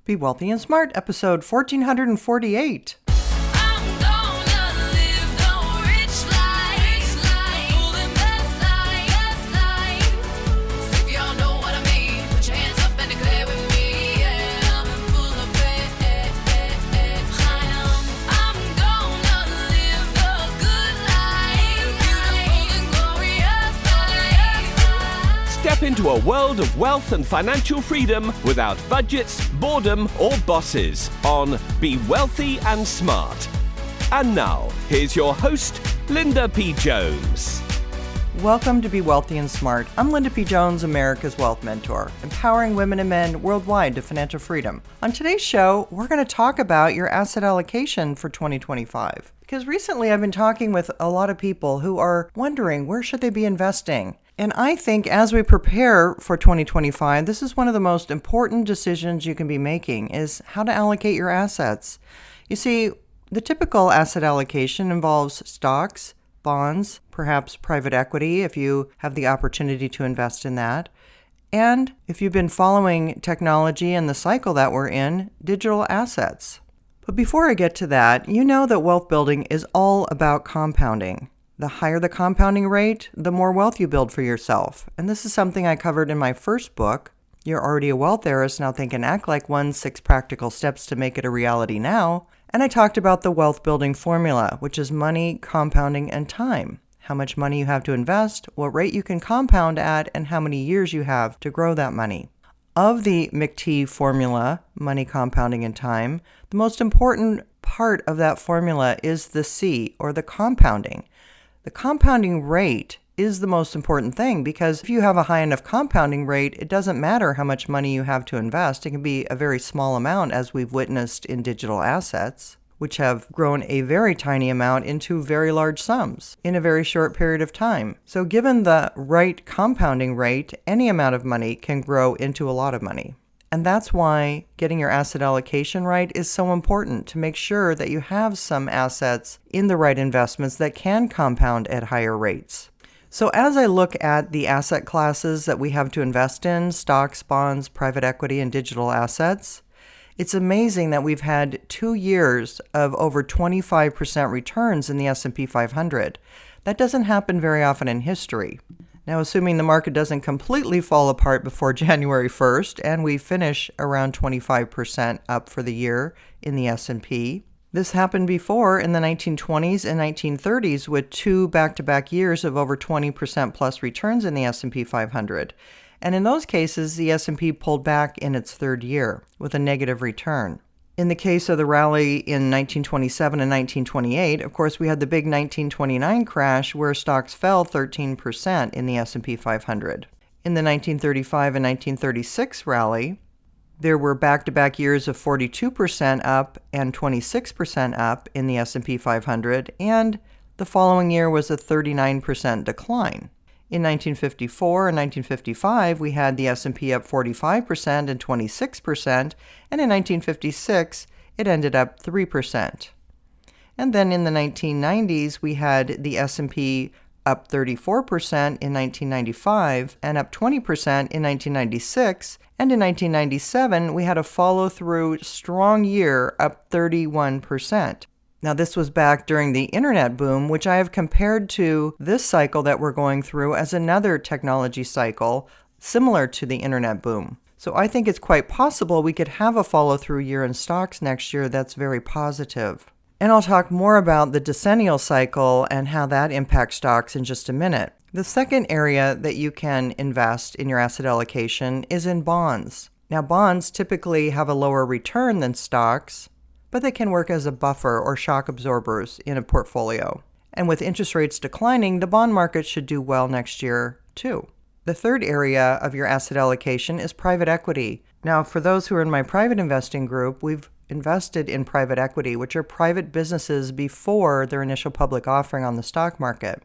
Be Wealthy and Smart, episode 1448. Step into a world of wealth and financial freedom without budgets, boredom, or bosses on Be Wealthy and Smart. And now, here's your host, Linda P. Jones. Welcome to Be Wealthy and Smart. I'm Linda P. Jones, America's Wealth Mentor, empowering women and men worldwide to financial freedom. On today's show, we're going to talk about your asset allocation for 2025. Because recently I've been talking with a lot of people who are wondering where should they be investing. And I think as we prepare for 2025, this is one of the most important decisions you can be making is how to allocate your assets. You see, the typical asset allocation involves stocks, bonds, perhaps private equity if you have the opportunity to invest in that. And if you've been following technology and the cycle that we're in, digital assets. But before I get to that, you know that wealth building is all about compounding. The higher the compounding rate, the more wealth you build for yourself. And this is something I covered in my first book, You're Already a Wealth Heiress, Now Think and Act Like One, 6 Practical Steps to Make It a Reality Now. And I talked about the wealth building formula, which is money, compounding, and time. How much money you have to invest, what rate you can compound at, and how many years you have to grow that money. Of the McT Formula, money, compounding, and time, the most important part of that formula is the C, or the compounding. The compounding rate is the most important thing because if you have a high enough compounding rate, it doesn't matter how much money you have to invest. It can be a very small amount, as we've witnessed in digital assets, which have grown a very tiny amount into very large sums in a very short period of time. So given the right compounding rate, any amount of money can grow into a lot of money. And that's why getting your asset allocation right is so important, to make sure that you have some assets in the right investments that can compound at higher rates. So as I look at the asset classes that we have to invest in, stocks, bonds, private equity, and digital assets, it's amazing that we've had 2 years of over 25% returns in the S&P 500. That doesn't happen very often in history. Now, assuming the market doesn't completely fall apart before January 1st, and we finish around 25% up for the year in the S&P. This happened before in the 1920s and 1930s with 2 back-to-back years of over 20% plus returns in the S&P 500. And in those cases, the S&P pulled back in its third year with a negative return. In the case of the rally in 1927 and 1928, of course, we had the big 1929 crash where stocks fell 13% in the S&P 500. In the 1935 and 1936 rally, there were back-to-back years of 42% up and 26% up in the S&P 500, and the following year was a 39% decline. In 1954 and 1955, we had the S&P up 45% and 26%, and in 1956, it ended up 3%. And then in the 1990s, we had the S&P up 34% in 1995 and up 20% in 1996, and in 1997, we had a follow-through strong year up 31%. Now, this was back during the internet boom, which I have compared to this cycle that we're going through as another technology cycle similar to the internet boom. So I think it's quite possible we could have a follow-through year in stocks next year that's very positive. And I'll talk more about the decennial cycle and how that impacts stocks in just a minute. The second area that you can invest in your asset allocation is in bonds. Now, bonds typically have a lower return than stocks, but they can work as a buffer or shock absorbers in a portfolio. And with interest rates declining, the bond market should do well next year, too. The third area of your asset allocation is private equity. Now, for those who are in my private investing group, we've invested in private equity, which are private businesses before their initial public offering on the stock market.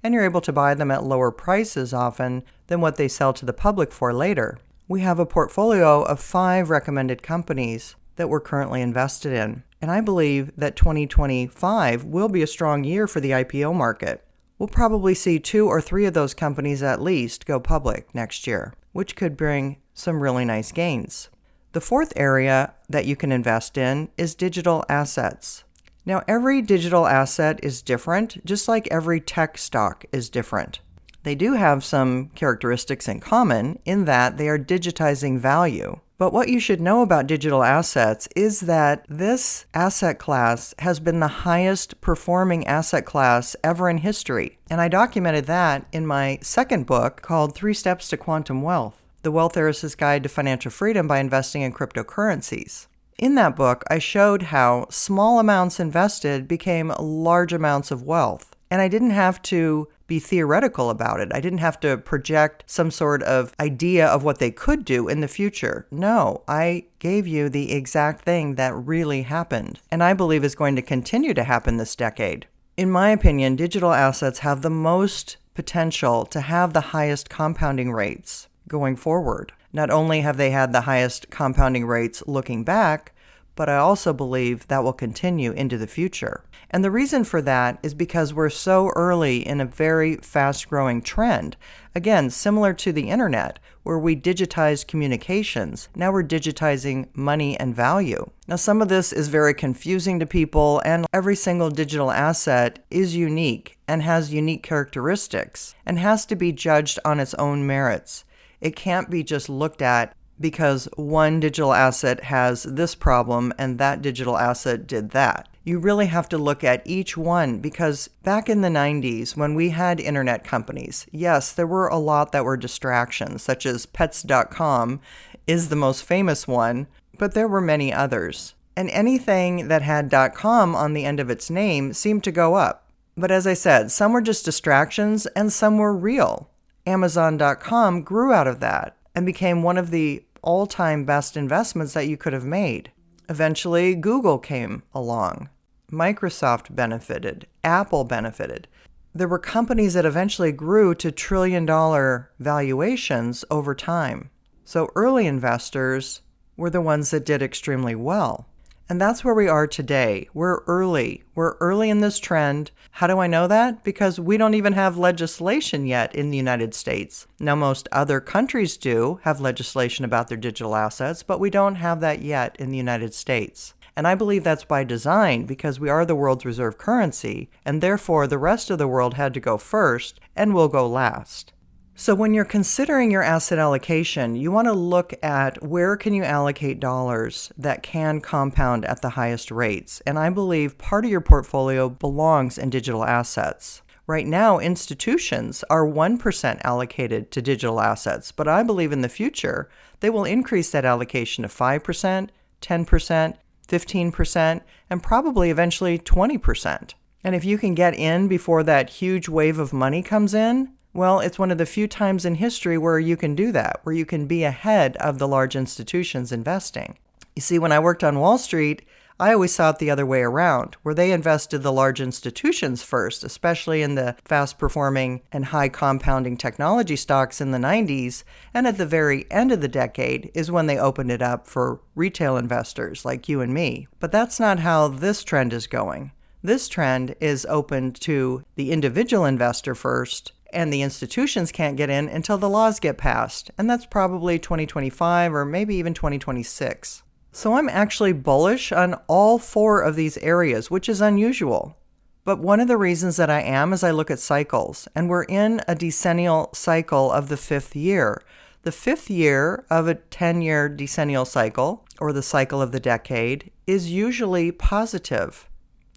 And you're able to buy them at lower prices often than what they sell to the public for later. We have a portfolio of 5 recommended companies that we're currently invested in. And I believe that 2025 will be a strong year for the IPO market. We'll probably see 2 or 3 of those companies at least go public next year, which could bring some really nice gains. The fourth area that you can invest in is digital assets. Now, every digital asset is different, just like every tech stock is different. They do have some characteristics in common in that they are digitizing value. But what you should know about digital assets is that this asset class has been the highest performing asset class ever in history. And I documented that in my second book called 3 Steps to Quantum Wealth: The Wealth Heiress's Guide to Financial Freedom by Investing in Cryptocurrencies. In that book, I showed how small amounts invested became large amounts of wealth. And I didn't have to be theoretical about it. I didn't have to project some sort of idea of what they could do in the future. No, I gave you the exact thing that really happened, and I believe is going to continue to happen this decade. In my opinion, digital assets have the most potential to have the highest compounding rates going forward. Not only have they had the highest compounding rates looking back, but I also believe that will continue into the future. And the reason for that is because we're so early in a very fast-growing trend. Again, similar to the internet, where we digitized communications, now we're digitizing money and value. Now, some of this is very confusing to people, and every single digital asset is unique and has unique characteristics and has to be judged on its own merits. It can't be just looked at because one digital asset has this problem and that digital asset did that. You really have to look at each one, because back in the 90s, when we had internet companies, yes, there were a lot that were distractions, such as pets.com is the most famous one, but there were many others. And anything that had .com on the end of its name seemed to go up. But as I said, some were just distractions and some were real. Amazon.com grew out of that and became one of the all-time best investments that you could have made. Eventually, Google came along. Microsoft benefited. Apple benefited. There were companies that eventually grew to trillion-dollar valuations over time. So early investors were the ones that did extremely well. And that's where we are today. We're early. We're early in this trend. How do I know that? Because we don't even have legislation yet in the United States. Now, most other countries do have legislation about their digital assets, but we don't have that yet in the United States. And I believe that's by design, because we are the world's reserve currency, and therefore the rest of the world had to go first and will go last. So when you're considering your asset allocation, you want to look at where can you allocate dollars that can compound at the highest rates. And I believe part of your portfolio belongs in digital assets. Right now, institutions are 1% allocated to digital assets, but I believe in the future they will increase that allocation to 5%, 10%, 15%, and probably eventually 20%. And if you can get in before that huge wave of money comes in, well, it's one of the few times in history where you can do that, where you can be ahead of the large institutions investing. You see, when I worked on Wall Street, I always saw it the other way around, where they invested the large institutions first, especially in the fast-performing and high compounding technology stocks in the 90s, and at the very end of the decade is when they opened it up for retail investors like you and me. But that's not how this trend is going. This trend is open to the individual investor first, and the institutions can't get in until the laws get passed, and that's probably 2025 or maybe even 2026. So I'm actually bullish on all 4 of these areas, which is unusual. But one of the reasons that I am is I look at cycles, and we're in a decennial cycle of the 5th year. The 5th year of a 10-year decennial cycle, or the cycle of the decade, is usually positive,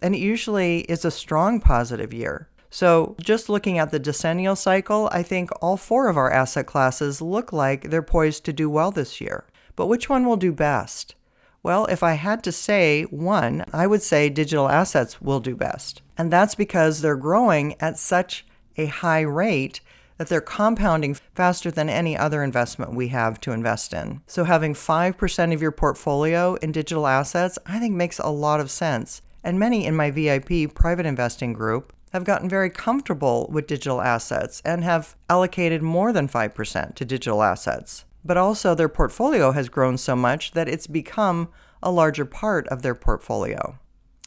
and it usually is a strong positive year. So just looking at the decennial cycle, I think all 4 of our asset classes look like they're poised to do well this year. But which one will do best? Well, if I had to say one, I would say digital assets will do best. And that's because they're growing at such a high rate that they're compounding faster than any other investment we have to invest in. So having 5% of your portfolio in digital assets, I think makes a lot of sense. And many in my VIP private investing group have gotten very comfortable with digital assets and have allocated more than 5% to digital assets. But also their portfolio has grown so much that it's become a larger part of their portfolio.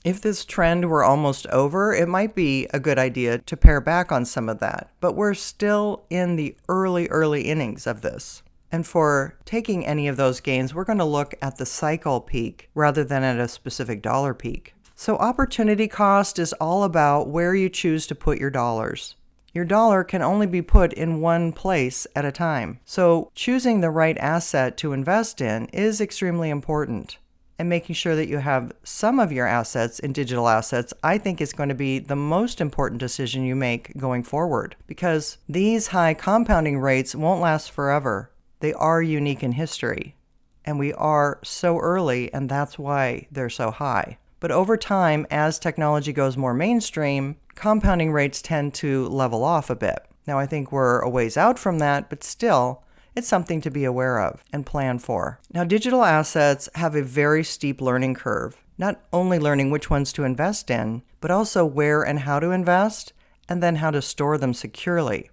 If this trend were almost over, it might be a good idea to pare back on some of that. But we're still in the early innings of this. And for taking any of those gains, we're going to look at the cycle peak rather than at a specific dollar peak. So opportunity cost is all about where you choose to put your dollars. Your dollar can only be put in one place at a time. So choosing the right asset to invest in is extremely important. And making sure that you have some of your assets in digital assets, I think, is going to be the most important decision you make going forward, because these high compounding rates won't last forever. They are unique in history, and we are so early, and that's why they're so high. But over time, as technology goes more mainstream, compounding rates tend to level off a bit. Now, I think we're a ways out from that, but still, it's something to be aware of and plan for. Now, digital assets have a very steep learning curve, not only learning which ones to invest in, but also where and how to invest, and then how to store them securely.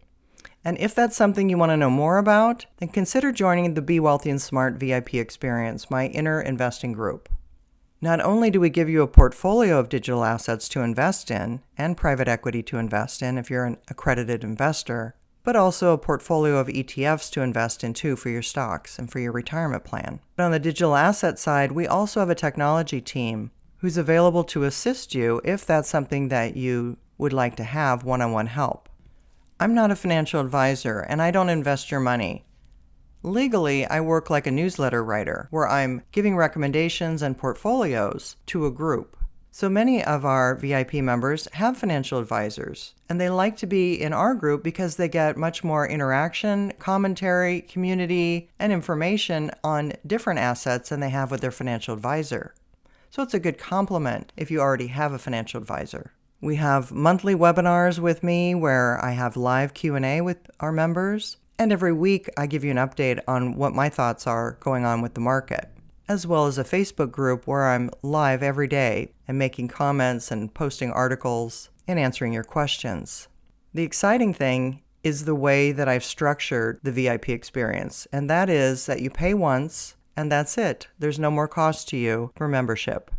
And if that's something you want to know more about, then consider joining the Be Wealthy and Smart VIP experience, my inner investing group. Not only do we give you a portfolio of digital assets to invest in and private equity to invest in if you're an accredited investor, but also a portfolio of ETFs to invest in too for your stocks and for your retirement plan. But on the digital asset side, we also have a technology team who's available to assist you if that's something that you would like to have one-on-one help. I'm not a financial advisor, and I don't invest your money. Legally, I work like a newsletter writer, where I'm giving recommendations and portfolios to a group. So many of our VIP members have financial advisors, and they like to be in our group because they get much more interaction, commentary, community, and information on different assets than they have with their financial advisor. So it's a good complement if you already have a financial advisor. We have monthly webinars with me where I have live Q&A with our members, and every week I give you an update on what my thoughts are going on with the market, as well as a Facebook group where I'm live every day and making comments and posting articles and answering your questions. The exciting thing is the way that I've structured the VIP experience, and that is that you pay once and that's it. There's no more cost to you for membership.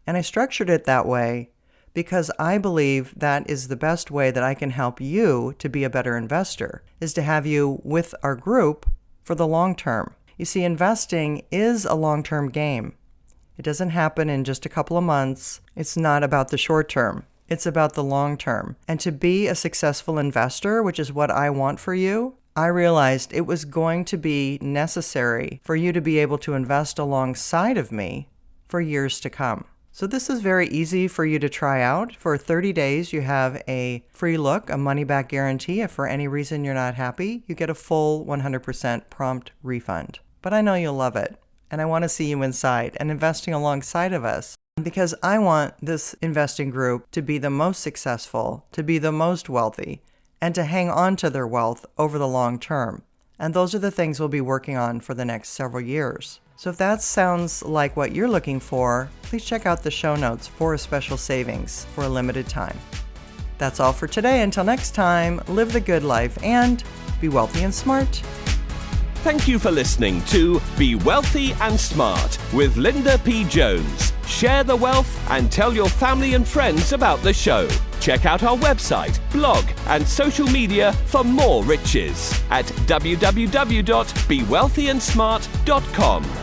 And I structured it that way because I believe that is the best way that I can help you to be a better investor, is to have you with our group for the long term. You see, investing is a long-term game. It doesn't happen in just a couple of months. It's not about the short term. It's about the long term. And to be a successful investor, which is what I want for you, I realized it was going to be necessary for you to be able to invest alongside of me for years to come. So this is very easy for you to try out. For 30 days, you have a free look, a money-back guarantee. If for any reason you're not happy, you get a full 100% prompt refund. But I know you'll love it, and I want to see you inside and investing alongside of us, because I want this investing group to be the most successful, to be the most wealthy, and to hang on to their wealth over the long term. And those are the things we'll be working on for the next several years. So if that sounds like what you're looking for, please check out the show notes for a special savings for a limited time. That's all for today. Until next time, live the good life and be wealthy and smart. Thank you for listening to Be Wealthy and Smart with Linda P. Jones. Share the wealth and tell your family and friends about the show. Check out our website, blog, and social media for more riches at www.bewealthyandsmart.com.